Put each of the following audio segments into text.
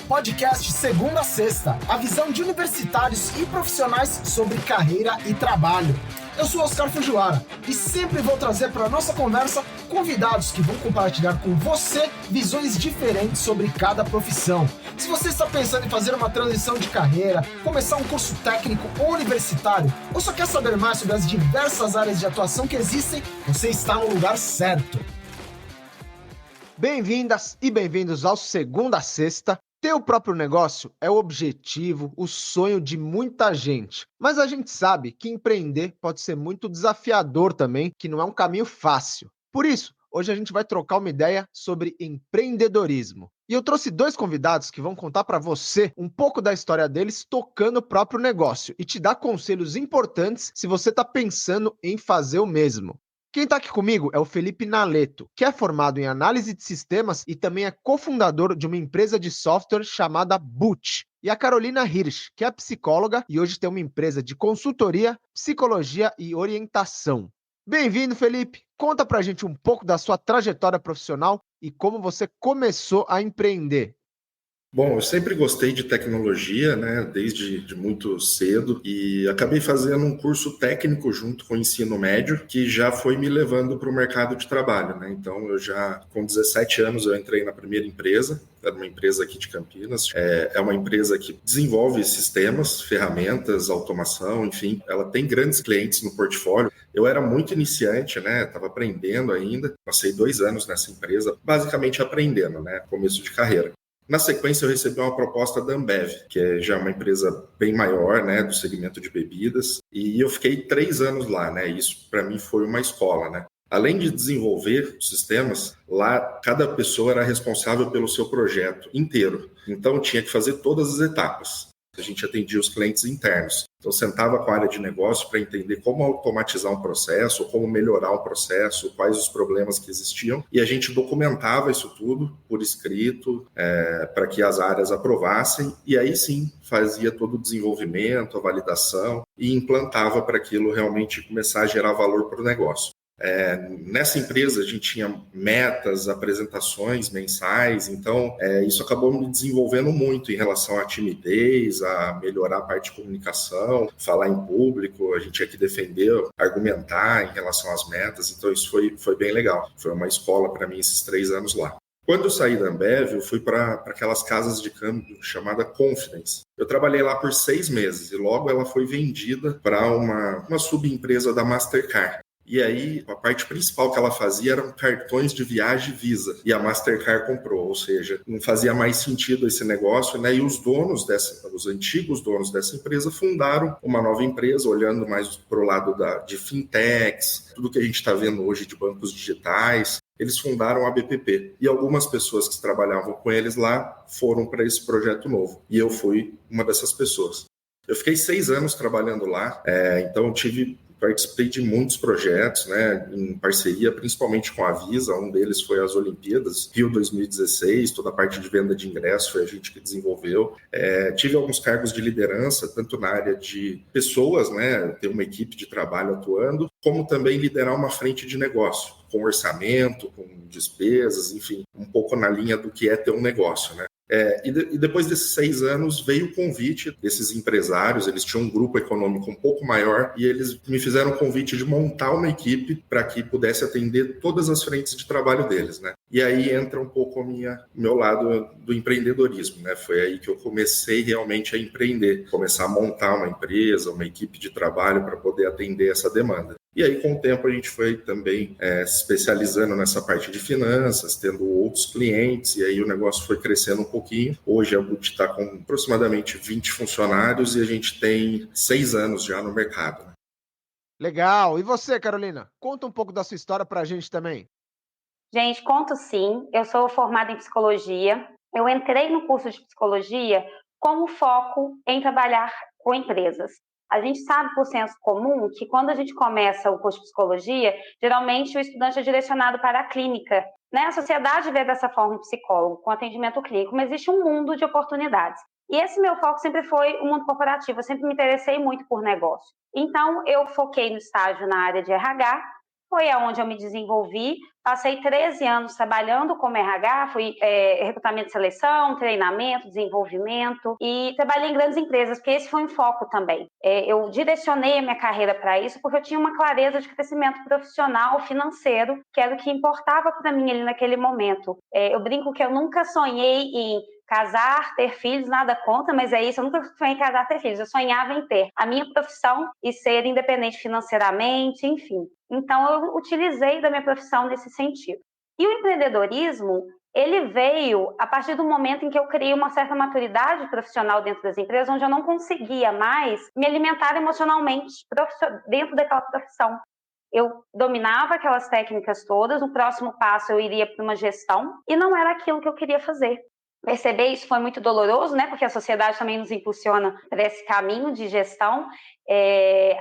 podcast Segunda a Sexta, a visão de universitários e profissionais sobre carreira e trabalho. Eu sou Oscar Fujiwara e sempre vou trazer para a nossa conversa convidados que vão compartilhar com você visões diferentes sobre cada profissão. Se você está pensando em fazer uma transição de carreira, começar um curso técnico ou universitário, ou só quer saber mais sobre as diversas áreas de atuação que existem, você está no lugar certo. Bem-vindas e bem-vindos ao Segunda a Sexta. Ter o próprio negócio é o objetivo, o sonho de muita gente. Mas a gente sabe que empreender pode ser muito desafiador também, que não é um caminho fácil. Por isso, hoje a gente vai trocar uma ideia sobre empreendedorismo. E eu trouxe dois convidados que vão contar para você um pouco da história deles tocando o próprio negócio e te dar conselhos importantes se você está pensando em fazer o mesmo. Quem está aqui comigo é o Felipe Naleto, que é formado em análise de sistemas e também é cofundador de uma empresa de software chamada Boot. E a Carolina Hirsch, que é psicóloga e hoje tem uma empresa de consultoria, psicologia e orientação. Bem-vindo, Felipe! Conta pra gente um pouco da sua trajetória profissional e como você começou a empreender. Bom, eu sempre gostei de tecnologia, né, desde muito cedo, e acabei fazendo um curso técnico junto com o ensino médio, que já foi me levando para o mercado de trabalho, né? Então, com 17 anos, eu entrei na primeira empresa, era uma empresa aqui de Campinas. É uma empresa que desenvolve sistemas, ferramentas, automação, enfim, ela tem grandes clientes no portfólio. Eu era muito iniciante, né, estava aprendendo ainda, passei 2 anos nessa empresa, basicamente aprendendo, né, começo de carreira. Na sequência, eu recebi uma proposta da Ambev, que é já uma empresa bem maior, né, do segmento de bebidas, e eu fiquei 3 anos lá, né, isso para mim foi uma escola, né. Além de desenvolver sistemas, lá cada pessoa era responsável pelo seu projeto inteiro, então tinha que fazer todas as etapas. A gente atendia os clientes internos. Então, sentava com a área de negócio para entender como automatizar um processo, como melhorar um processo, quais os problemas que existiam. E a gente documentava isso tudo por escrito, para que as áreas aprovassem. E aí sim, fazia todo o desenvolvimento, a validação e implantava para aquilo realmente começar a gerar valor para o negócio. Nessa empresa a gente tinha metas, apresentações mensais, então isso acabou me desenvolvendo muito em relação à timidez, a melhorar a parte de comunicação, falar em público, a gente tinha que defender, argumentar em relação às metas, então isso foi bem legal. Foi uma escola para mim esses 3 anos lá. Quando eu saí da Ambev, eu fui para aquelas casas de câmbio chamada Confidence. Eu trabalhei lá por 6 meses e logo ela foi vendida para uma subempresa da Mastercard. E aí, a parte principal que ela fazia eram cartões de viagem Visa. E a Mastercard comprou, ou seja, não fazia mais sentido esse negócio, né? E os antigos donos dessa empresa fundaram uma nova empresa, olhando mais para o lado de fintechs, tudo que a gente está vendo hoje de bancos digitais. Eles fundaram a BPP. E algumas pessoas que trabalhavam com eles lá foram para esse projeto novo. E eu fui uma dessas pessoas. Eu fiquei 6 anos trabalhando lá, então participei de muitos projetos, né, em parceria, principalmente com a Visa. Um deles foi as Olimpíadas, Rio 2016, toda a parte de venda de ingressos foi a gente que desenvolveu. Tive alguns cargos de liderança, tanto na área de pessoas, né, ter uma equipe de trabalho atuando, como também liderar uma frente de negócio, com orçamento, com despesas, enfim, um pouco na linha do que é ter um negócio, né. E depois desses 6 anos veio o convite desses empresários, eles tinham um grupo econômico um pouco maior e eles me fizeram o convite de montar uma equipe para que pudesse atender todas as frentes de trabalho deles, né? E aí entra um pouco o meu lado do empreendedorismo, né? Foi aí que eu comecei realmente a empreender, começar a montar uma empresa, uma equipe de trabalho para poder atender essa demanda. E aí, com o tempo, a gente foi também se especializando nessa parte de finanças, tendo outros clientes, e aí o negócio foi crescendo um pouquinho. Hoje a Boot está com aproximadamente 20 funcionários e a gente tem 6 anos já no mercado. Legal! E você, Carolina? Conta um pouco da sua história para a gente também. Gente, conto sim. Eu sou formada em psicologia. Eu entrei no curso de psicologia com o foco em trabalhar com empresas. A gente sabe por senso comum que quando a gente começa o curso de psicologia, geralmente o estudante é direcionado para a clínica, né? A sociedade vê dessa forma o psicólogo, com atendimento clínico, mas existe um mundo de oportunidades. E esse meu foco sempre foi o mundo corporativo, eu sempre me interessei muito por negócio. Então, eu foquei no estágio na área de RH, Foi aonde eu me desenvolvi, passei 13 anos trabalhando como RH, fui recrutamento e seleção, treinamento, desenvolvimento, e trabalhei em grandes empresas, porque esse foi um foco também. Eu direcionei a minha carreira para isso, porque eu tinha uma clareza de crescimento profissional, financeiro, que era o que importava para mim ali naquele momento. Eu brinco que eu nunca sonhei em casar, ter filhos, nada contra, mas é isso, eu nunca sonhei em casar, ter filhos, eu sonhava em ter a minha profissão e ser independente financeiramente, enfim. Então, eu utilizei da minha profissão nesse sentido. E o empreendedorismo, ele veio a partir do momento em que eu criei uma certa maturidade profissional dentro das empresas, onde eu não conseguia mais me alimentar emocionalmente dentro daquela profissão. Eu dominava aquelas técnicas todas, no próximo passo eu iria para uma gestão, e não era aquilo que eu queria fazer. Perceber isso foi muito doloroso, né? Porque a sociedade também nos impulsiona para esse caminho de gestão.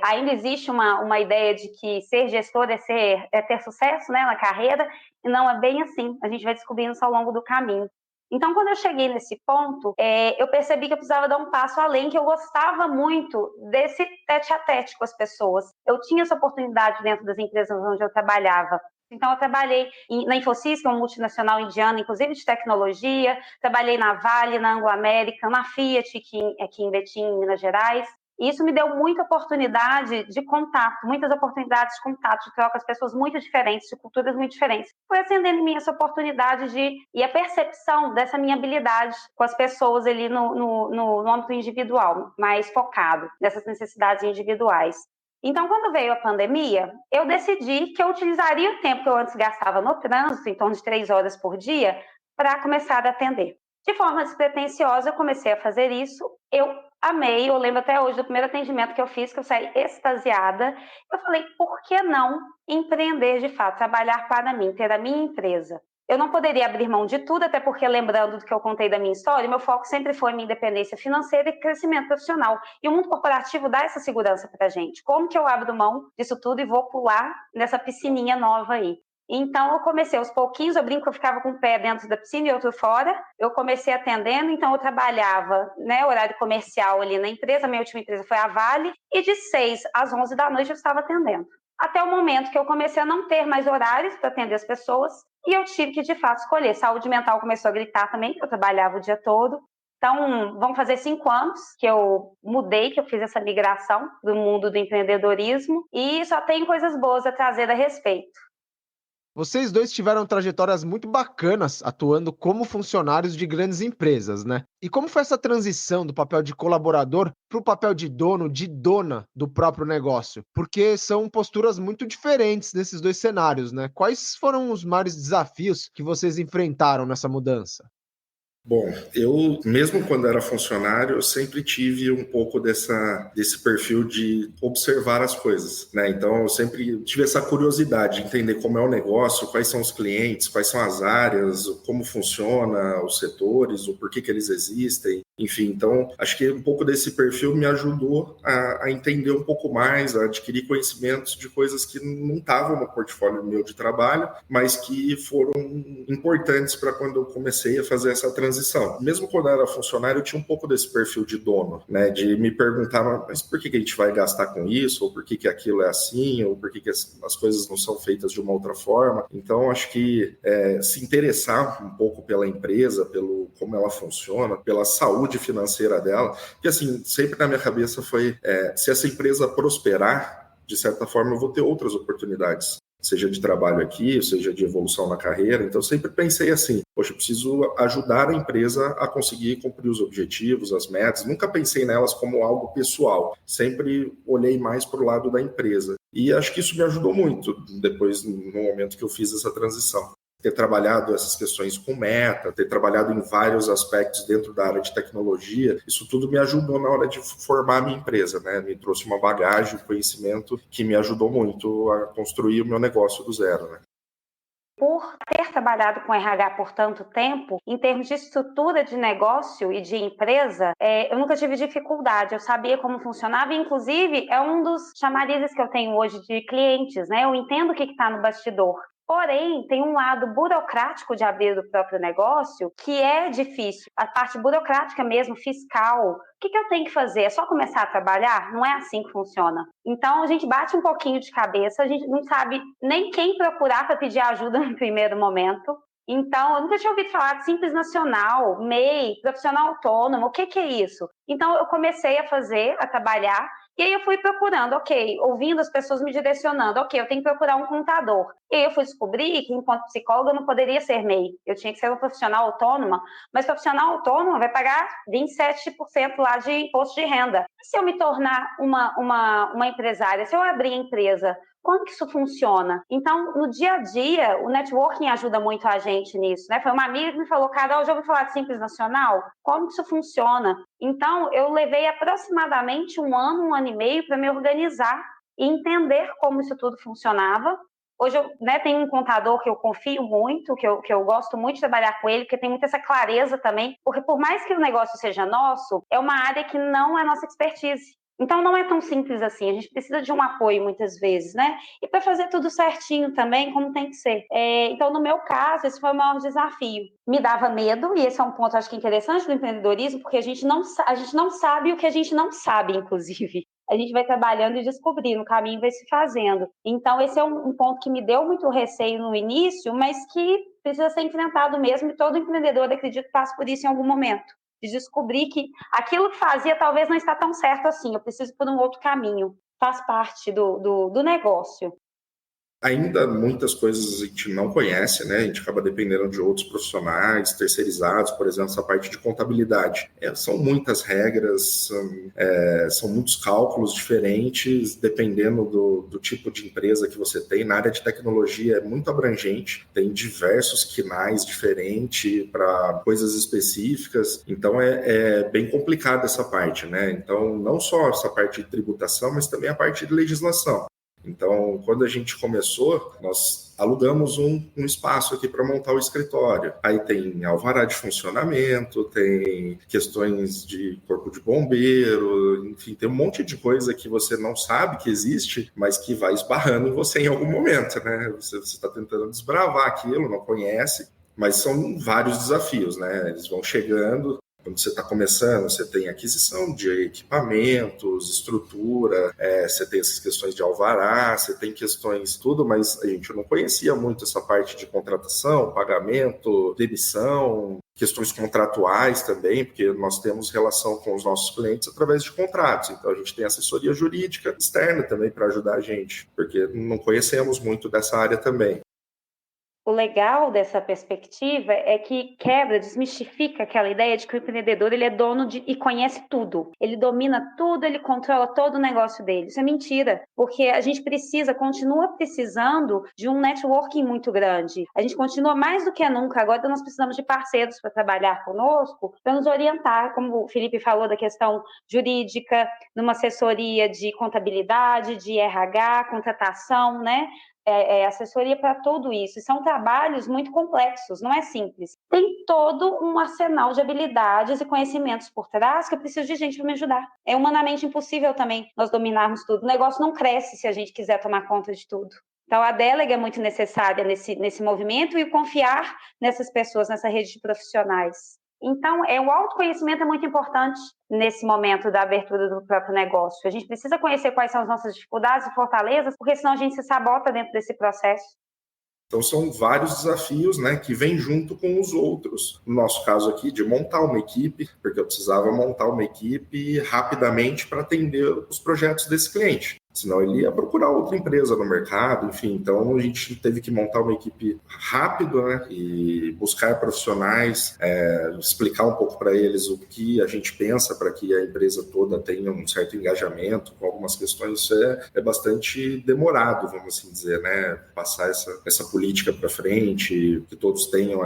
Ainda existe uma ideia de que ser gestor é ter sucesso, né, na carreira, e não é bem assim. A gente vai descobrindo isso ao longo do caminho. Então, quando eu cheguei nesse ponto, eu percebi que eu precisava dar um passo além, que eu gostava muito desse tete-a-tete com as pessoas. Eu tinha essa oportunidade dentro das empresas onde eu trabalhava. Então, eu trabalhei na Infosys, que é uma multinacional indiana, inclusive de tecnologia, trabalhei na Vale, na Anglo-América, na Fiat, aqui em Betim, em Minas Gerais. E isso me deu muita oportunidade de contato, muitas oportunidades de contato, de troca com as pessoas muito diferentes, de culturas muito diferentes. Foi acendendo em mim essa oportunidade e a percepção dessa minha habilidade com as pessoas ali no âmbito individual, mais focado nessas necessidades individuais. Então, quando veio a pandemia, eu decidi que eu utilizaria o tempo que eu antes gastava no trânsito, em torno de 3 horas por dia, para começar a atender. De forma despretensiosa, eu comecei a fazer isso. Eu amei, eu lembro até hoje do primeiro atendimento que eu fiz, que eu saí extasiada. Eu falei, por que não empreender de fato, trabalhar para mim, ter a minha empresa? Eu não poderia abrir mão de tudo, até porque, lembrando do que eu contei da minha história, meu foco sempre foi minha independência financeira e crescimento profissional. E o mundo corporativo dá essa segurança para a gente. Como que eu abro mão disso tudo e vou pular nessa piscininha nova aí? Então, eu comecei aos pouquinhos, eu brinco que eu ficava com um pé dentro da piscina e outro fora. Eu comecei atendendo, então eu trabalhava, né, horário comercial ali na empresa, minha última empresa foi a Vale, e de 6 às 11 da noite eu estava atendendo. Até o momento que eu comecei a não ter mais horários para atender as pessoas, e eu tive que, de fato, escolher. Saúde mental começou a gritar também, que eu trabalhava o dia todo. Então, vão fazer 5 anos que eu mudei, que eu fiz essa migração do mundo do empreendedorismo, e só tem coisas boas a trazer a respeito. Vocês dois tiveram trajetórias muito bacanas atuando como funcionários de grandes empresas, né? E como foi essa transição do papel de colaborador para o papel de dono, de dona do próprio negócio? Porque são posturas muito diferentes nesses dois cenários, né? Quais foram os maiores desafios que vocês enfrentaram nessa mudança? Bom, eu, mesmo quando era funcionário, eu sempre tive um pouco desse perfil de observar as coisas, né? Então, eu sempre tive essa curiosidade de entender como é o negócio, quais são os clientes, quais são as áreas, como funciona os setores, o porquê que eles existem. Enfim, então, acho que um pouco desse perfil me ajudou a entender um pouco mais, a adquirir conhecimentos de coisas que não estavam no portfólio meu de trabalho, mas que foram importantes para quando eu comecei a fazer essa transição. Mesmo quando eu era funcionário, eu tinha um pouco desse perfil de dono, né? De me perguntar, mas por que a gente vai gastar com isso? Ou por que aquilo é assim? Ou por que as coisas não são feitas de uma outra forma? Então, acho que se interessar um pouco pela empresa, pelo como ela funciona, pela saúde financeira dela, porque assim, sempre na minha cabeça foi, se essa empresa prosperar, de certa forma eu vou ter outras oportunidades, seja de trabalho aqui, seja de evolução na carreira. Então, eu sempre pensei assim, poxa, eu preciso ajudar a empresa a conseguir cumprir os objetivos, as metas. Nunca pensei nelas como algo pessoal, sempre olhei mais para o lado da empresa. E acho que isso me ajudou muito depois, no momento que eu fiz essa transição. Ter trabalhado essas questões com meta, ter trabalhado em vários aspectos dentro da área de tecnologia, isso tudo me ajudou na hora de formar a minha empresa, né? Me trouxe uma bagagem, um conhecimento que me ajudou muito a construir o meu negócio do zero, né? Por ter trabalhado com RH por tanto tempo, em termos de estrutura de negócio e de empresa, eu nunca tive dificuldade, eu sabia como funcionava, e inclusive é um dos chamarizes que eu tenho hoje de clientes, né? Eu entendo o que está no bastidor. Porém, tem um lado burocrático de abrir o próprio negócio que é difícil. A parte burocrática mesmo, fiscal. O que eu tenho que fazer? É só começar a trabalhar? Não é assim que funciona. Então, a gente bate um pouquinho de cabeça, a gente não sabe nem quem procurar para pedir ajuda no primeiro momento. Então, eu nunca tinha ouvido falar de Simples Nacional, MEI, profissional autônomo, o que é isso? Então, eu comecei a trabalhar, e aí eu fui procurando, ouvindo as pessoas me direcionando, eu tenho que procurar um contador. E aí eu fui descobrir que, enquanto psicóloga, eu não poderia ser MEI, eu tinha que ser uma profissional autônoma, mas profissional autônoma vai pagar 27% lá de imposto de renda. E se eu me tornar uma empresária, se eu abrir a empresa, como que isso funciona? Então, no dia a dia, o networking ajuda muito a gente nisso, né? Foi uma amiga que me falou, Carol, já ouviu falar de Simples Nacional? Como que isso funciona? Então, eu levei aproximadamente um ano e meio para me organizar e entender como isso tudo funcionava. Hoje eu tenho um contador que eu confio muito, que eu gosto muito de trabalhar com ele, porque tem muita essa clareza também, porque por mais que o negócio seja nosso, é uma área que não é nossa expertise. Então, não é tão simples assim, a gente precisa de um apoio muitas vezes, né? E para fazer tudo certinho também, como tem que ser. Então, no meu caso, esse foi o maior desafio. Me dava medo, e esse é um ponto, acho que interessante do empreendedorismo, porque a gente não sabe o que a gente não sabe, inclusive. A gente vai trabalhando e descobrindo, o caminho vai se fazendo. Então, esse é um ponto que me deu muito receio no início, mas que precisa ser enfrentado mesmo, e todo empreendedor, acredito, passa por isso em algum momento. De descobrir que aquilo que fazia talvez não está tão certo assim, eu preciso ir por um outro caminho, faz parte do negócio. Ainda muitas coisas a gente não conhece, né? A gente acaba dependendo de outros profissionais terceirizados, por exemplo, essa parte de contabilidade. São muitas regras, são muitos cálculos diferentes, dependendo do tipo de empresa que você tem. Na área de tecnologia é muito abrangente, tem diversos quinais diferentes para coisas específicas, então é bem complicada essa parte, né? Então, não só essa parte de tributação, mas também a parte de legislação. Então, quando a gente começou, nós alugamos um espaço aqui para montar o escritório. Aí tem alvará de funcionamento, tem questões de corpo de bombeiro, enfim, tem um monte de coisa que você não sabe que existe, mas que vai esbarrando em você em algum momento, né? Você está tentando desbravar aquilo, não conhece, mas são vários desafios, né? Eles vão chegando. Quando você está começando, você tem aquisição de equipamentos, estrutura, você tem essas questões de alvará, você tem questões tudo, mas a gente não conhecia muito essa parte de contratação, pagamento, demissão, questões contratuais também, porque nós temos relação com os nossos clientes através de contratos. Então, a gente tem assessoria jurídica externa também para ajudar a gente, porque não conhecemos muito dessa área também. O legal dessa perspectiva é que quebra, desmistifica aquela ideia de que o empreendedor ele é dono e conhece tudo. Ele domina tudo, ele controla todo o negócio dele. Isso é mentira, porque a gente continua precisando de um networking muito grande. A gente continua mais do que nunca. Agora nós precisamos de parceiros para trabalhar conosco, para nos orientar, como o Felipe falou da questão jurídica, numa assessoria de contabilidade, de RH, contratação, né? Assessoria para tudo isso. E são trabalhos muito complexos, não é simples. Tem todo um arsenal de habilidades e conhecimentos por trás que eu preciso de gente para me ajudar. É humanamente impossível também nós dominarmos tudo. O negócio não cresce se a gente quiser tomar conta de tudo. Então, a adélega é muito necessária nesse movimento e o confiar nessas pessoas, nessa rede de profissionais. Então, o autoconhecimento é muito importante nesse momento da abertura do próprio negócio. A gente precisa conhecer quais são as nossas dificuldades e fortalezas, porque senão a gente se sabota dentro desse processo. Então, são vários desafios, né, que vêm junto com os outros. No nosso caso aqui, de montar uma equipe, porque eu precisava montar uma equipe rapidamente para atender os projetos desse cliente. Senão ele ia procurar outra empresa no mercado, enfim. Então a gente teve que montar uma equipe rápido, né? E buscar profissionais, explicar um pouco para eles o que a gente pensa para que a empresa toda tenha um certo engajamento com algumas questões. Isso é bastante demorado, vamos assim dizer, né? Passar essa política para frente, que todos tenham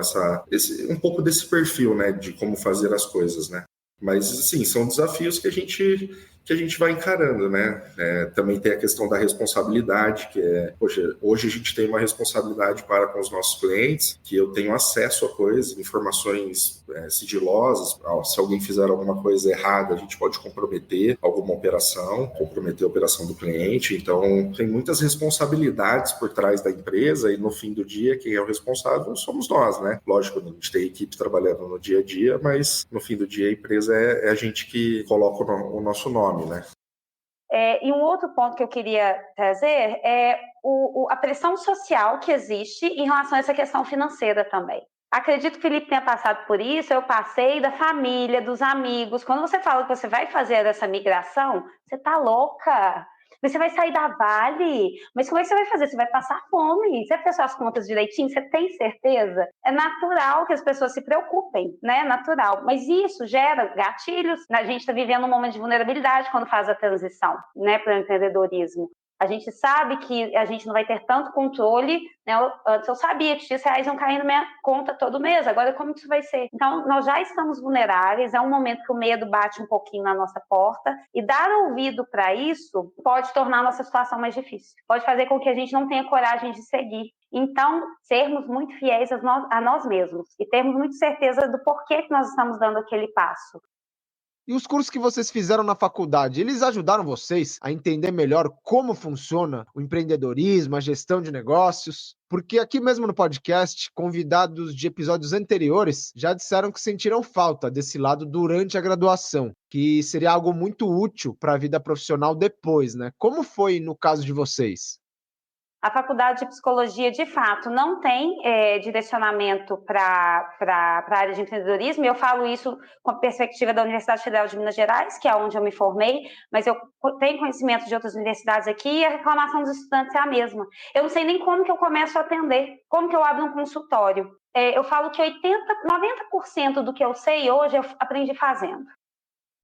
um pouco desse perfil, né? De como fazer as coisas, né? Mas, assim, são desafios que a gente que a gente vai encarando, né? Também tem a questão da responsabilidade, que poxa, hoje a gente tem uma responsabilidade para com os nossos clientes, que eu tenho acesso a coisas, informações sigilosas. Se alguém fizer alguma coisa errada, a gente pode comprometer alguma operação, comprometer a operação do cliente. Então, tem muitas responsabilidades por trás da empresa e no fim do dia, quem é o responsável somos nós, né? Lógico, a gente tem equipe trabalhando no dia a dia, mas no fim do dia a empresa é a gente que coloca o nosso nome, né? E um outro ponto que eu queria trazer é a pressão social que existe em relação a essa questão financeira também. Acredito que o Felipe tenha passado por isso, eu passei, da família, dos amigos. Quando você fala que você vai fazer essa migração, você tá louca. Mas você vai sair da Vale? Mas como é que você vai fazer? Você vai passar fome? Você fez suas contas direitinho? Você tem certeza? É natural que as pessoas se preocupem, né? É natural. Mas isso gera gatilhos. A gente está vivendo um momento de vulnerabilidade quando faz a transição, né, para o empreendedorismo. A gente sabe que a gente não vai ter tanto controle, né? Antes eu sabia que X reais iam cair na minha conta todo mês, agora como que isso vai ser? Então, nós já estamos vulneráveis, é um momento que o medo bate um pouquinho na nossa porta, e dar ouvido para isso pode tornar a nossa situação mais difícil, pode fazer com que a gente não tenha coragem de seguir. Então, sermos muito fiéis a nós mesmos e termos muita certeza do porquê que nós estamos dando aquele passo. E os cursos que vocês fizeram na faculdade, eles ajudaram vocês a entender melhor como funciona o empreendedorismo, a gestão de negócios? Porque aqui mesmo no podcast, convidados de episódios anteriores já disseram que sentiram falta desse lado durante a graduação, que seria algo muito útil para a vida profissional depois, né? Como foi no caso de vocês? A faculdade de psicologia, de fato, não tem direcionamento para a área de empreendedorismo, e eu falo isso com a perspectiva da Universidade Federal de Minas Gerais, que é onde eu me formei, mas eu tenho conhecimento de outras universidades aqui, e a reclamação dos estudantes é a mesma. Eu não sei nem como que eu começo a atender, como que eu abro um consultório. Eu falo que 90% do que eu sei hoje eu aprendi fazendo.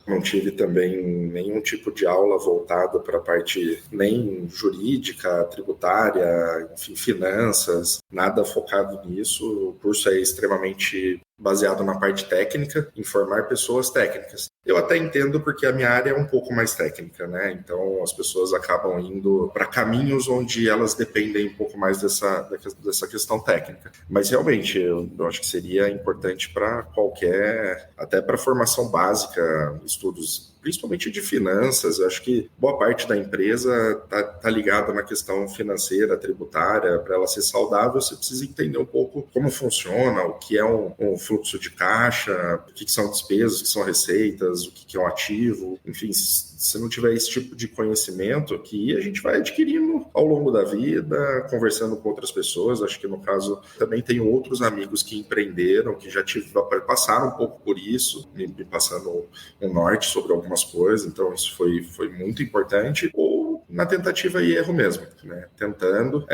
Não tive também nenhum tipo de aula voltada para a parte nem jurídica, tributária, enfim, finanças, nada focado nisso. O curso é extremamente baseado na parte técnica, em formar pessoas técnicas. Eu até entendo porque a minha área é um pouco mais técnica, né? Então as pessoas acabam indo para caminhos onde elas dependem um pouco mais dessa questão técnica. Mas realmente eu acho que seria importante para qualquer, até para formação básica, estudos principalmente de finanças. Eu acho que boa parte da empresa tá ligada na questão financeira, tributária. Para ela ser saudável, você precisa entender um pouco como funciona, o que é um fluxo de caixa, o que são despesas, o que são receitas, o que é um ativo. Enfim, se não tiver esse tipo de conhecimento, que a gente vai adquirindo ao longo da vida, conversando com outras pessoas. Acho que no caso também tenho outros amigos que empreenderam, que já passaram um pouco por isso, me passando um norte sobre algumas coisas, então isso foi muito importante. Ou na tentativa e erro mesmo, né? Tentando,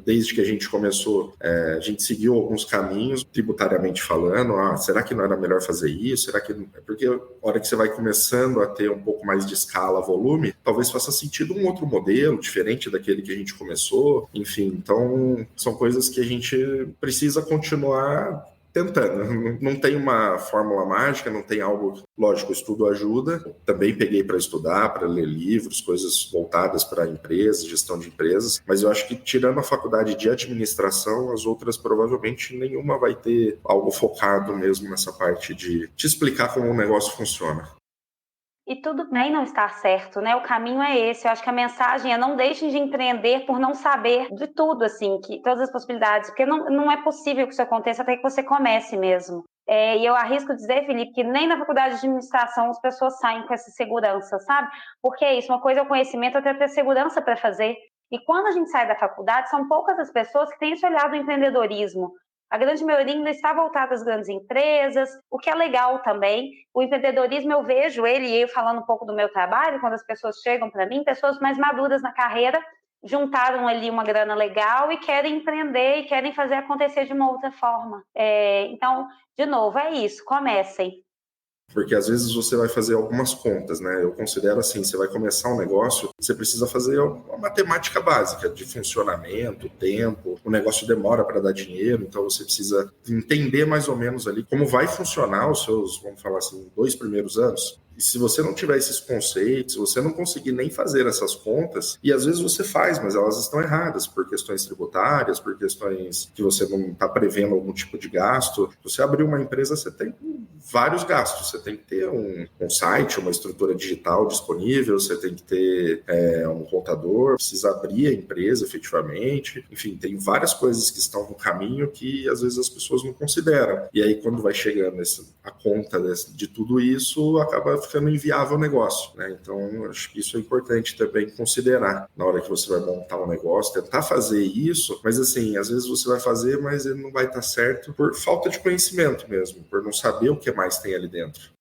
desde que a gente começou, a gente seguiu alguns caminhos, tributariamente falando, será que não era melhor fazer isso? Será que... Porque a hora que você vai começando a ter um pouco mais de escala, volume, talvez faça sentido um outro modelo, diferente daquele que a gente começou, enfim, então são coisas que a gente precisa continuar tentando. Não tem uma fórmula mágica, não tem algo... Lógico, o estudo ajuda. Também peguei para estudar, para ler livros, coisas voltadas para empresas, gestão de empresas. Mas eu acho que, tirando a faculdade de administração, as outras provavelmente nenhuma vai ter algo focado mesmo nessa parte de te explicar como o negócio funciona. E tudo bem não estar certo, né? O caminho é esse. Eu acho que a mensagem é: não deixem de empreender por não saber de tudo, assim, que todas as possibilidades, porque não é possível que isso aconteça até que você comece mesmo. E eu arrisco dizer, Felipe, que nem na faculdade de administração as pessoas saem com essa segurança, sabe? Porque é isso, uma coisa é o conhecimento, outra é ter segurança para fazer. E quando a gente sai da faculdade, são poucas as pessoas que têm esse olhar do empreendedorismo. A grande maioria ainda está voltada às grandes empresas, o que é legal também. O empreendedorismo, eu vejo ele, e eu falando um pouco do meu trabalho, quando as pessoas chegam para mim, pessoas mais maduras na carreira, juntaram ali uma grana legal e querem empreender e querem fazer acontecer de uma outra forma. Então, de novo, é isso, comecem. Porque às vezes você vai fazer algumas contas, né? Eu considero assim, você vai começar um negócio, você precisa fazer uma matemática básica de funcionamento, tempo, o negócio demora para dar dinheiro, então você precisa entender mais ou menos ali como vai funcionar os seus, vamos falar assim, 2 primeiros anos. E se você não tiver esses conceitos, se você não conseguir nem fazer essas contas, e às vezes você faz, mas elas estão erradas por questões tributárias, por questões que você não está prevendo algum tipo de gasto. Você abrir uma empresa, você tem vários gastos. Você tem que ter um site, uma estrutura digital disponível, você tem que ter um contador, precisa abrir a empresa efetivamente. Enfim, tem várias coisas que estão no caminho que às vezes as pessoas não consideram. E aí, quando vai chegando a conta de tudo isso, acaba ficando inviável o negócio, né? Então, acho que isso é importante também considerar na hora que você vai montar um negócio, tentar fazer isso, mas assim, às vezes você vai fazer, mas ele não vai estar certo por falta de conhecimento mesmo, por não saber o que mais tem ali dentro.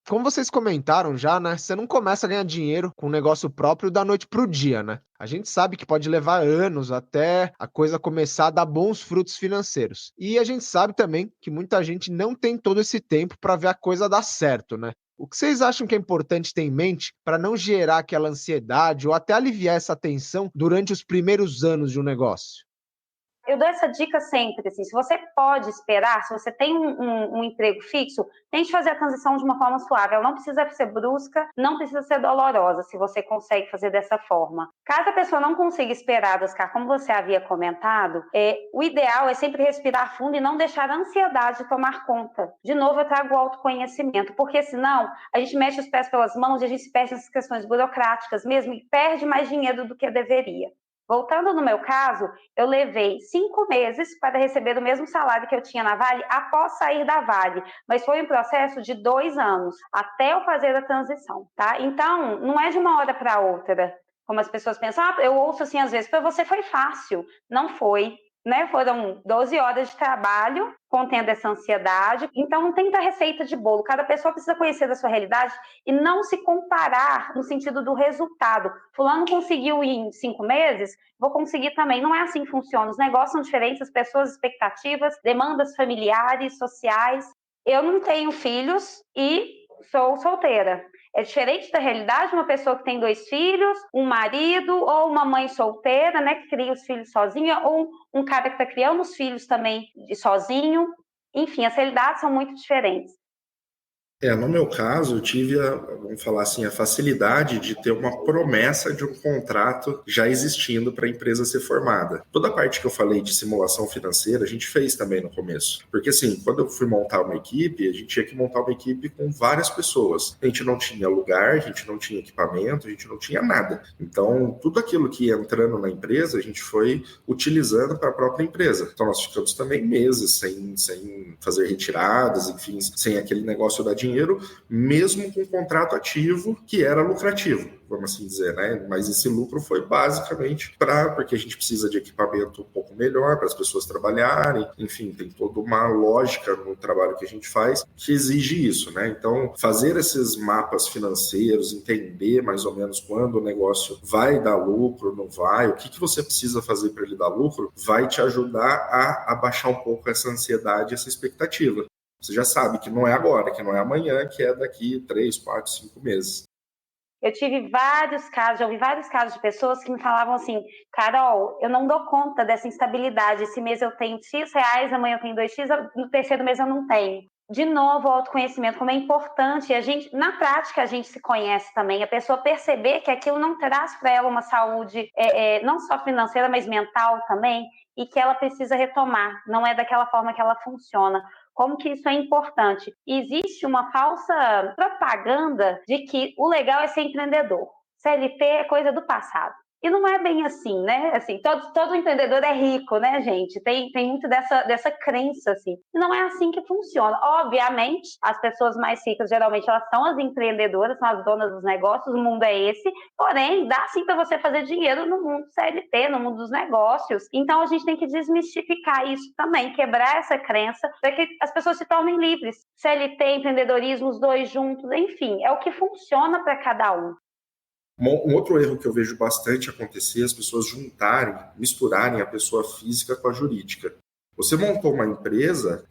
Como vocês comentaram já, né? Você não começa a ganhar dinheiro com um negócio próprio da noite pro dia, né? A gente sabe que pode levar anos até a coisa começar a dar bons frutos financeiros. E a gente sabe também que muita gente não tem todo esse tempo para ver a coisa dar certo, né? O que vocês acham que é importante ter em mente para não gerar aquela ansiedade ou até aliviar essa tensão durante os primeiros anos de um negócio? Eu dou essa dica sempre, assim, se você pode esperar, se você tem um emprego fixo, tente fazer a transição de uma forma suave. Ela não precisa ser brusca, não precisa ser dolorosa, se você consegue fazer dessa forma. Caso a pessoa não consiga esperar, Oscar, como você havia comentado, o ideal é sempre respirar fundo e não deixar a ansiedade tomar conta. De novo, eu trago o autoconhecimento, porque senão a gente mexe os pés pelas mãos e a gente se perde nessas questões burocráticas mesmo e perde mais dinheiro do que deveria. Voltando no meu caso, eu levei 5 meses para receber o mesmo salário que eu tinha na Vale após sair da Vale, mas foi um processo de 2 anos até eu fazer a transição, tá? Então, não é de uma hora para outra, como as pessoas pensam. Eu ouço assim às vezes, para você foi fácil. Não foi, né? Foram 12 horas de trabalho contendo essa ansiedade. Então, não tem receita de bolo. Cada pessoa precisa conhecer da sua realidade e não se comparar no sentido do resultado. Fulano conseguiu em 5 meses, vou conseguir também. Não é assim que funciona. Os negócios são diferentes, as pessoas, expectativas, demandas familiares, sociais. Eu não tenho filhos e sou solteira. É diferente da realidade de uma pessoa que tem 2 filhos, um marido, ou uma mãe solteira, né, que cria os filhos sozinha, ou um cara que está criando os filhos também sozinho. Enfim, as realidades são muito diferentes. No meu caso, eu tive vamos falar assim, a facilidade de ter uma promessa de um contrato já existindo para a empresa ser formada. Toda a parte que eu falei de simulação financeira, a gente fez também no começo. Porque assim, quando eu fui montar uma equipe, a gente tinha que montar uma equipe com várias pessoas. A gente não tinha lugar, a gente não tinha equipamento, a gente não tinha nada. Então, tudo aquilo que ia entrando na empresa, a gente foi utilizando para a própria empresa. Então, nós ficamos também meses sem fazer retiradas, enfim, sem aquele negócio da dinheiro, mesmo com um contrato ativo que era lucrativo, vamos assim dizer, né? Mas esse lucro foi basicamente porque a gente precisa de equipamento um pouco melhor para as pessoas trabalharem, enfim, tem toda uma lógica no trabalho que a gente faz que exige isso, né? Então, fazer esses mapas financeiros, entender mais ou menos quando o negócio vai dar lucro, não vai, o que você precisa fazer para ele dar lucro, vai te ajudar a abaixar um pouco essa ansiedade, essa expectativa. Você já sabe que não é agora, que não é amanhã, que é daqui 3, 4, 5 meses. Eu tive vários casos, já ouvi vários casos de pessoas que me falavam assim, Carol, eu não dou conta dessa instabilidade. Esse mês eu tenho X reais, amanhã eu tenho 2X, no terceiro mês eu não tenho. De novo, o autoconhecimento, como é importante. A gente, na prática, a gente se conhece também. A pessoa perceber que aquilo não traz para ela uma saúde, não só financeira, mas mental também, e que ela precisa retomar. Não é daquela forma que ela funciona. Como que isso é importante? Existe uma falsa propaganda de que o legal é ser empreendedor. CLT é coisa do passado. E não é bem assim, né? Assim, todo empreendedor é rico, né, gente? Tem muito dessa crença, assim. Não é assim que funciona. Obviamente, as pessoas mais ricas, geralmente, elas são as empreendedoras, são as donas dos negócios, o mundo é esse. Porém, dá sim para você fazer dinheiro no mundo CLT, no mundo dos negócios. Então, a gente tem que desmistificar isso também, quebrar essa crença para que as pessoas se tornem livres. CLT, empreendedorismo, os dois juntos, enfim, é o que funciona para cada um. Um outro erro que eu vejo bastante acontecer é as pessoas juntarem, misturarem a pessoa física com a jurídica. Você montou uma empresa,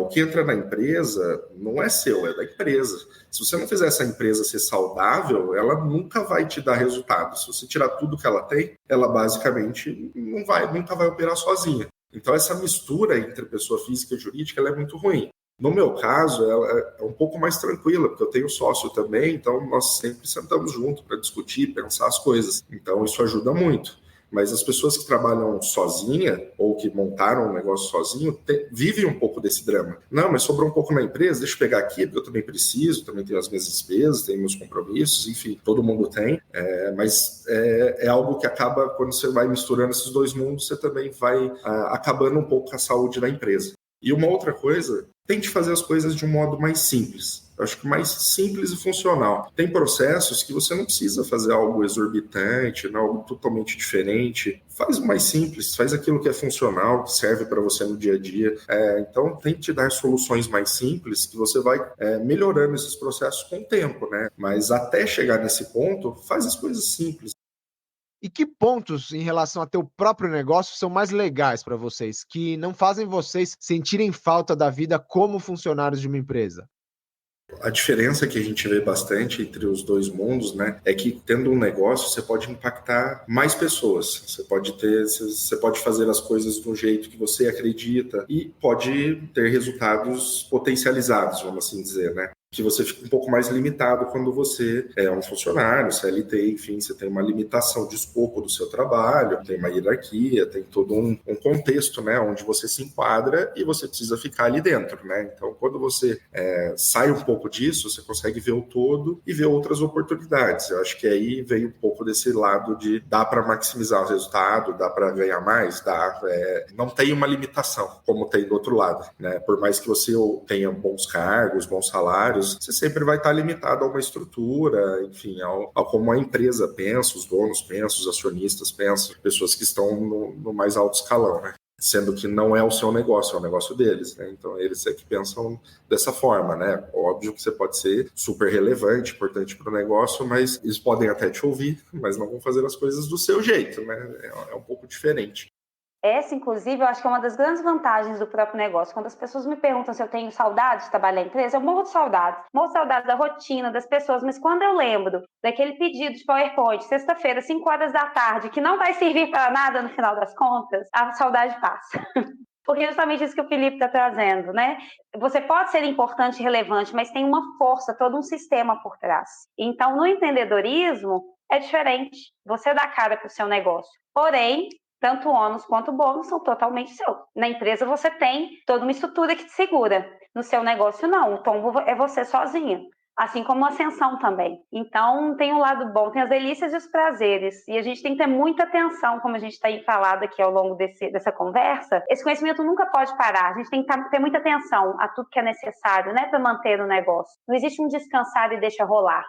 o que entra na empresa não é seu, é da empresa. Se você não fizer essa empresa ser saudável, ela nunca vai te dar resultado. Se você tirar tudo que ela tem, ela basicamente nunca vai operar sozinha. Então, essa mistura entre pessoa física e jurídica ela é muito ruim. No meu caso, ela é um pouco mais tranquila, porque eu tenho sócio também, então nós sempre sentamos juntos para discutir, pensar as coisas. Então, isso ajuda muito. Mas as pessoas que trabalham sozinha ou que montaram um negócio sozinho vivem um pouco desse drama. Não, mas sobrou um pouco na empresa, deixa eu pegar aqui, porque eu também preciso, também tenho as minhas despesas, tenho meus compromissos, enfim, todo mundo tem. Mas é algo que acaba, quando você vai misturando esses dois mundos, você também vai acabando um pouco com a saúde da empresa. E uma outra coisa, tente fazer as coisas de um modo mais simples. Eu acho que mais simples e funcional. Tem processos que você não precisa fazer algo exorbitante, algo totalmente diferente. Faz o mais simples, faz aquilo que é funcional, que serve para você no dia a dia. Então, tente dar soluções mais simples que você vai melhorando esses processos com o tempo, né? Mas até chegar nesse ponto, faz as coisas simples. E que pontos em relação a teu próprio negócio são mais legais para vocês, que não fazem vocês sentirem falta da vida como funcionários de uma empresa? A diferença que a gente vê bastante entre os dois mundos, né, é que tendo um negócio você pode impactar mais pessoas. Você pode fazer as coisas do jeito que você acredita e pode ter resultados potencializados, vamos assim dizer, né? Que você fica um pouco mais limitado quando você é um funcionário, CLT, enfim, você tem uma limitação de escopo do seu trabalho, tem uma hierarquia, tem todo um contexto, né, onde você se enquadra e você precisa ficar ali dentro, né? Então, quando você sai um pouco disso, você consegue ver o todo e ver outras oportunidades. Eu acho que aí veio um pouco desse lado de dá para maximizar o resultado, dá para ganhar mais, não tem uma limitação, como tem do outro lado, né? Por mais que você tenha bons cargos, bons salários, você sempre vai estar limitado a uma estrutura, enfim, ao como a empresa pensa, os donos pensam, os acionistas pensam, pessoas que estão no mais alto escalão, né? Sendo que não é o seu negócio, é o negócio deles, né? Então eles é que pensam dessa forma, né? Óbvio que você pode ser super relevante, importante para o negócio, mas eles podem até te ouvir, mas não vão fazer as coisas do seu jeito, né? É um pouco diferente. Essa, inclusive, eu acho que é uma das grandes vantagens do próprio negócio. Quando as pessoas me perguntam se eu tenho saudade de trabalhar em empresa, eu morro de saudade. Morro de saudade da rotina das pessoas, mas quando eu lembro daquele pedido de PowerPoint, sexta-feira, 5 horas da tarde, que não vai servir para nada no final das contas, a saudade passa. Porque é justamente isso que o Felipe está trazendo, né? Você pode ser importante e relevante, mas tem uma força, todo um sistema por trás. Então, no empreendedorismo, é diferente. Você dá cara para o seu negócio. Porém, tanto o ônus quanto o bônus são totalmente seus. Na empresa você tem toda uma estrutura que te segura. No seu negócio não, o tombo é você sozinha. Assim como a ascensão também. Então tem o lado bom, tem as delícias e os prazeres. E a gente tem que ter muita atenção, como a gente está falado aqui ao longo dessa conversa. Esse conhecimento nunca pode parar. A gente tem que ter muita atenção a tudo que é necessário, né, para manter o negócio. Não existe um descansar e deixa rolar.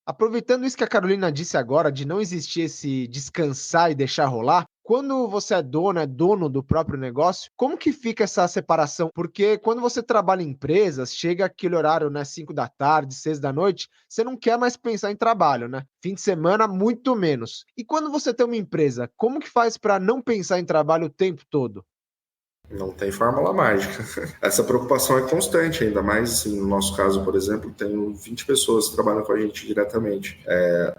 Aproveitando isso que a Carolina disse agora, de não existir esse descansar e deixar rolar, quando você é dono do próprio negócio, como que fica essa separação? Porque quando você trabalha em empresas, chega aquele horário, né, 5 da tarde, 6 da noite, você não quer mais pensar em trabalho, né? Fim de semana, muito menos. E quando você tem uma empresa, como que faz para não pensar em trabalho o tempo todo? Não tem fórmula mágica. Essa preocupação é constante, ainda mais assim, no nosso caso, por exemplo, tenho 20 pessoas que trabalham com a gente diretamente.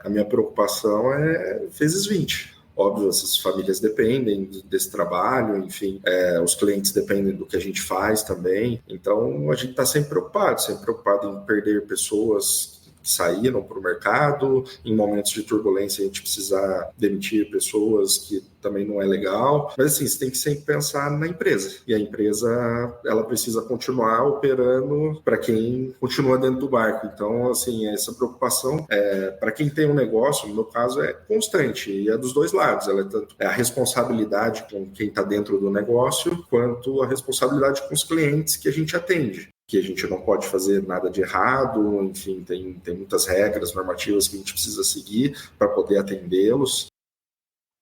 A minha preocupação é vezes 20. Óbvio, essas famílias dependem desse trabalho, enfim, os clientes dependem do que a gente faz também. Então, a gente está sempre preocupado em perder pessoas que saíram para o mercado, em momentos de turbulência a gente precisar demitir pessoas, que também não é legal, mas assim, você tem que sempre pensar na empresa, e a empresa, ela precisa continuar operando para quem continua dentro do barco. Então, assim, essa preocupação, para quem tem um negócio, no meu caso, é constante, e é dos dois lados, ela é tanto a responsabilidade com quem está dentro do negócio, quanto a responsabilidade com os clientes que a gente atende, que a gente não pode fazer nada de errado, enfim, tem muitas regras normativas que a gente precisa seguir para poder atendê-los.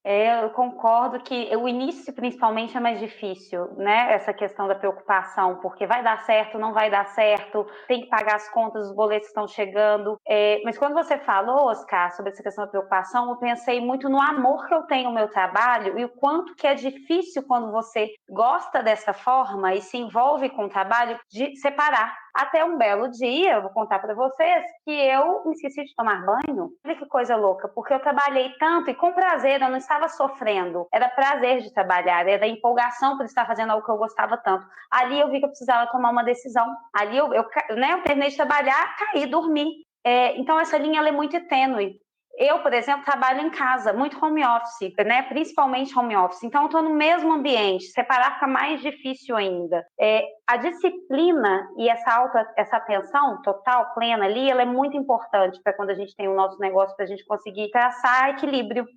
Eu concordo que o início, principalmente, é mais difícil, né? Essa questão da preocupação, porque vai dar certo, não vai dar certo, tem que pagar as contas, os boletos estão chegando. Mas quando você falou, Oscar, sobre essa questão da preocupação, eu pensei muito no amor que eu tenho no meu trabalho e o quanto que é difícil quando você gosta dessa forma e se envolve com o trabalho, de separar. Até um belo dia, eu vou contar para vocês, que eu me esqueci de tomar banho. Olha que coisa louca, porque eu trabalhei tanto e com prazer, eu não estava sofrendo. Era prazer de trabalhar, era empolgação por estar fazendo algo que eu gostava tanto. Ali eu vi que eu precisava tomar uma decisão. Ali eu terminei de trabalhar, caí, dormi. Então essa linha ela é muito tênue. Eu, por exemplo, trabalho em casa, muito home office, né? Principalmente home office. Então, eu estou no mesmo ambiente. Separar fica mais difícil ainda. A disciplina e essa atenção total, plena ali, ela é muito importante para quando a gente tem o nosso negócio, para a gente conseguir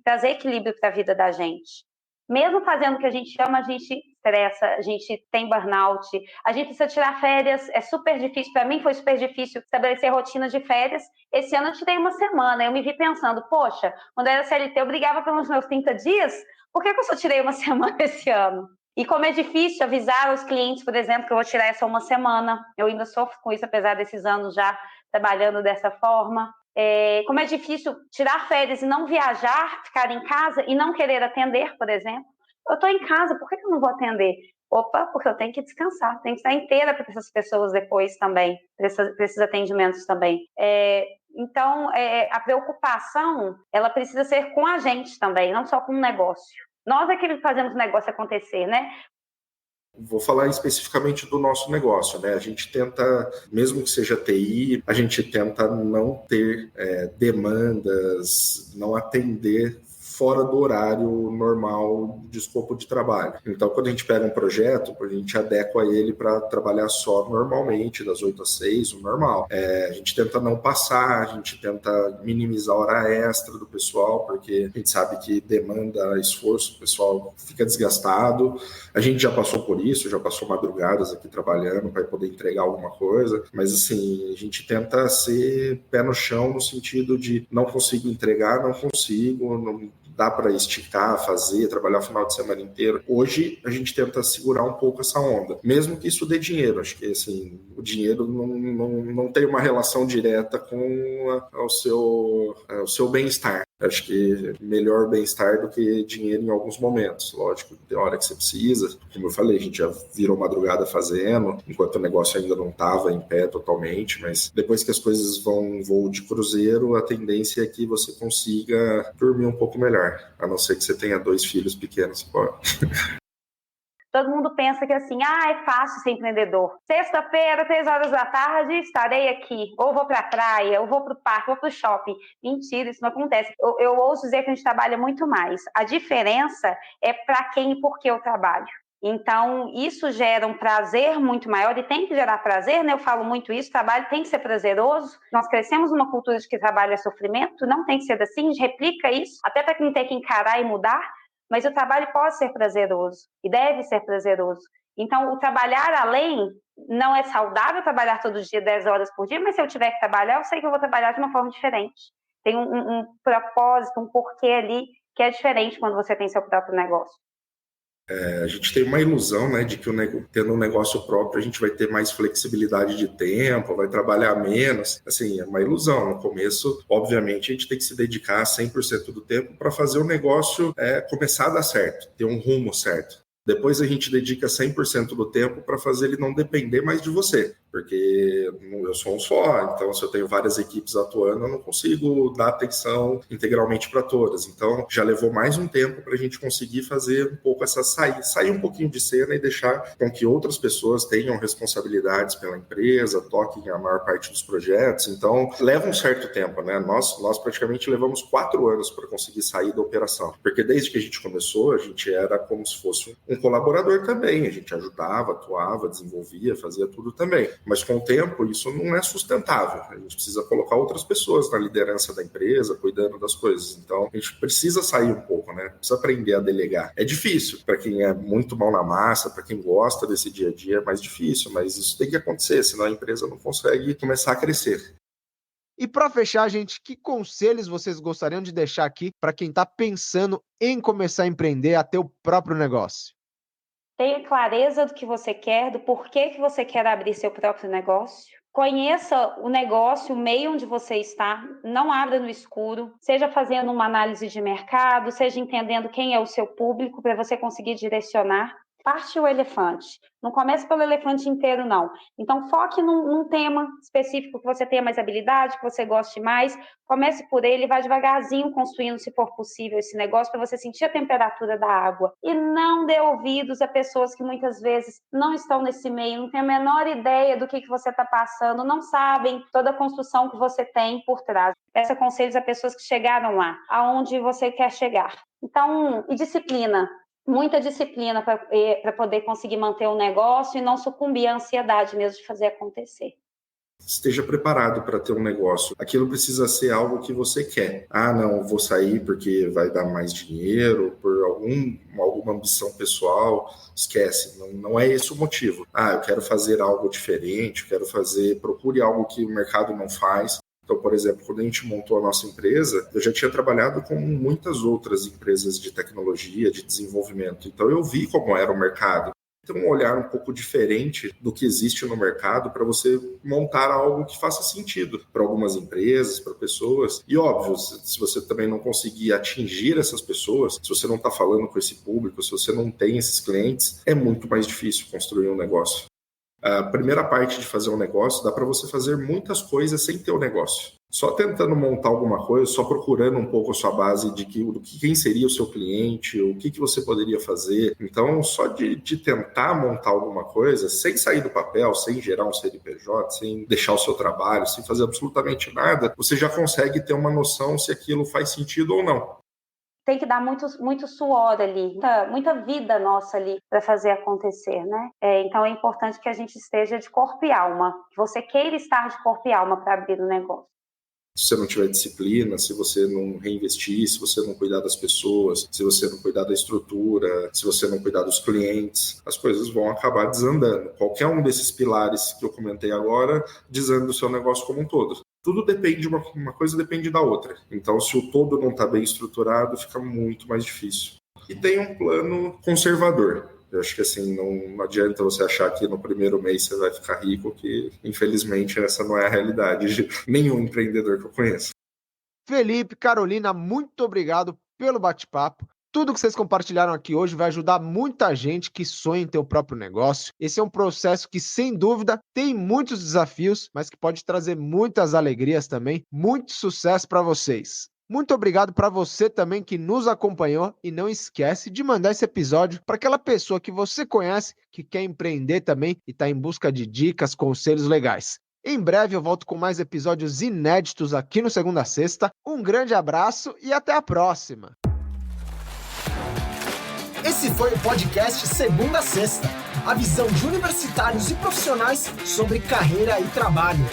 trazer equilíbrio para a vida da gente. Mesmo fazendo o que a gente ama, a gente estressa, a gente tem burnout, a gente precisa tirar férias, é super difícil. Para mim foi super difícil estabelecer rotinas de férias. Esse ano eu tirei uma semana, eu me vi pensando, poxa, quando eu era CLT eu brigava pelos meus 30 dias, por que eu só tirei uma semana esse ano? E como é difícil avisar os clientes, por exemplo, que eu vou tirar essa uma semana, eu ainda sofro com isso, apesar desses anos já trabalhando dessa forma. Como é difícil tirar férias e não viajar, ficar em casa e não querer atender, por exemplo. Eu estou em casa, por que eu não vou atender? Opa, porque eu tenho que descansar, tenho que estar inteira para essas pessoas depois também, para esses atendimentos também. Então, a preocupação, ela precisa ser com a gente também, não só com o negócio. Nós é que fazemos o negócio acontecer, né? Vou falar especificamente do nosso negócio, né? A gente tenta, mesmo que seja TI, a gente tenta não ter demandas, não atender fora do horário normal de escopo de trabalho. Então, quando a gente pega um projeto, a gente adequa ele para trabalhar só normalmente, das 8 às 6, o normal. A gente tenta não passar, a gente tenta minimizar a hora extra do pessoal, porque a gente sabe que demanda esforço, o pessoal fica desgastado. A gente já passou por isso, já passou madrugadas aqui trabalhando para poder entregar alguma coisa, mas assim, a gente tenta ser pé no chão no sentido de não consigo entregar, não consigo, não dá para esticar, fazer, trabalhar o final de semana inteiro. Hoje, a gente tenta segurar um pouco essa onda, mesmo que isso dê dinheiro. Acho que assim, o dinheiro não tem uma relação direta com o seu bem-estar. Acho que melhor bem-estar do que dinheiro em alguns momentos. Lógico, tem hora que você precisa. Como eu falei, a gente já virou madrugada fazendo, enquanto o negócio ainda não estava em pé totalmente, mas depois que as coisas vão voo de cruzeiro, a tendência é que você consiga dormir um pouco melhor, a não ser que você tenha 2 filhos pequenos. Pode. Todo mundo pensa que assim, é fácil ser empreendedor. Sexta-feira, 3 horas da tarde, estarei aqui. Ou vou para a praia, ou vou para o parque, ou para o shopping. Mentira, isso não acontece. Eu ouso dizer que a gente trabalha muito mais. A diferença é para quem e por que eu trabalho. Então, isso gera um prazer muito maior e tem que gerar prazer, né? Eu falo muito isso, trabalho tem que ser prazeroso. Nós crescemos numa cultura de que trabalho é sofrimento, não tem que ser assim, a gente replica isso, até para quem tem que encarar e mudar. Mas o trabalho pode ser prazeroso e deve ser prazeroso. Então, o trabalhar além não é saudável trabalhar todo dia 10 horas por dia, mas se eu tiver que trabalhar, eu sei que eu vou trabalhar de uma forma diferente. Tem um propósito, um porquê ali que é diferente quando você tem seu próprio negócio. A gente tem uma ilusão, né, de que tendo um negócio próprio a gente vai ter mais flexibilidade de tempo, vai trabalhar menos. Assim, é uma ilusão. No começo, obviamente, a gente tem que se dedicar 100% do tempo para fazer o negócio começar a dar certo, ter um rumo certo. Depois a gente dedica 100% do tempo para fazer ele não depender mais de você, porque eu sou um só, então se eu tenho várias equipes atuando, eu não consigo dar atenção integralmente para todas. Então já levou mais um tempo para a gente conseguir fazer um pouco sair um pouquinho de cena e deixar com que outras pessoas tenham responsabilidades pela empresa, toquem a maior parte dos projetos. Então leva um certo tempo, né? Nós praticamente levamos 4 anos para conseguir sair da operação, porque desde que a gente começou, a gente era como se fosse um colaborador também, a gente ajudava, atuava, desenvolvia, fazia tudo também. Mas com o tempo isso não é sustentável. A gente precisa colocar outras pessoas na liderança da empresa, cuidando das coisas. Então a gente precisa sair um pouco, né? Precisa aprender a delegar. É difícil para quem é muito mão na massa, para quem gosta desse dia a dia é mais difícil, mas isso tem que acontecer, senão a empresa não consegue começar a crescer. E para fechar, gente, que conselhos vocês gostariam de deixar aqui para quem está pensando em começar a empreender, a ter o próprio negócio? Tenha clareza do que você quer, do porquê que você quer abrir seu próprio negócio. Conheça o negócio, o meio onde você está, não abra no escuro, seja fazendo uma análise de mercado, seja entendendo quem é o seu público para você conseguir direcionar. Parte o elefante. Não comece pelo elefante inteiro, não. Então, foque num tema específico que você tenha mais habilidade, que você goste mais. Comece por ele, vai devagarzinho construindo, se for possível, esse negócio para você sentir a temperatura da água. E não dê ouvidos a pessoas que muitas vezes não estão nesse meio, não têm a menor ideia do que você está passando, não sabem toda a construção que você tem por trás. Peça conselhos a pessoas que chegaram lá, aonde você quer chegar. Então, e disciplina. Muita disciplina para poder conseguir manter o negócio e não sucumbir à ansiedade mesmo de fazer acontecer. Esteja preparado para ter um negócio. Aquilo precisa ser algo que você quer. Ah, não, vou sair porque vai dar mais dinheiro, por alguma ambição pessoal. Esquece, não é esse o motivo. Ah, eu quero fazer algo diferente, procure algo que o mercado não faz. Então, por exemplo, quando a gente montou a nossa empresa, eu já tinha trabalhado com muitas outras empresas de tecnologia, de desenvolvimento. Então, eu vi como era o mercado. Tem um olhar um pouco diferente do que existe no mercado para você montar algo que faça sentido para algumas empresas, para pessoas. E, óbvio, se você também não conseguir atingir essas pessoas, se você não está falando com esse público, se você não tem esses clientes, é muito mais difícil construir um negócio. A primeira parte de fazer um negócio, dá para você fazer muitas coisas sem ter o negócio. Só tentando montar alguma coisa, só procurando um pouco a sua base quem seria o seu cliente, o que você poderia fazer. Então, só de tentar montar alguma coisa, sem sair do papel, sem gerar um CNPJ, sem deixar o seu trabalho, sem fazer absolutamente nada, você já consegue ter uma noção se aquilo faz sentido ou não. Tem que dar muito suor ali, muita vida nossa ali para fazer acontecer, né? Então é importante que a gente esteja de corpo e alma, que você queira estar de corpo e alma para abrir o negócio. Se você não tiver disciplina, se você não reinvestir, se você não cuidar das pessoas, se você não cuidar da estrutura, se você não cuidar dos clientes, as coisas vão acabar desandando. Qualquer um desses pilares que eu comentei agora desanda o seu negócio como um todo. Tudo depende, uma coisa depende da outra. Então, se o todo não está bem estruturado, fica muito mais difícil. E tem um plano conservador. Eu acho que assim, não adianta você achar que no primeiro mês você vai ficar rico, que infelizmente essa não é a realidade de nenhum empreendedor que eu conheço. Felipe, Carolina, muito obrigado pelo bate-papo. Tudo que vocês compartilharam aqui hoje vai ajudar muita gente que sonha em ter o próprio negócio. Esse é um processo que, sem dúvida, tem muitos desafios, mas que pode trazer muitas alegrias também. Muito sucesso para vocês. Muito obrigado para você também que nos acompanhou e não esquece de mandar esse episódio para aquela pessoa que você conhece, que quer empreender também e está em busca de dicas, conselhos legais. Em breve eu volto com mais episódios inéditos aqui no Segunda a Sexta. Um grande abraço e até a próxima! Esse foi o podcast Segunda a Sexta, a visão de universitários e profissionais sobre carreira e trabalho.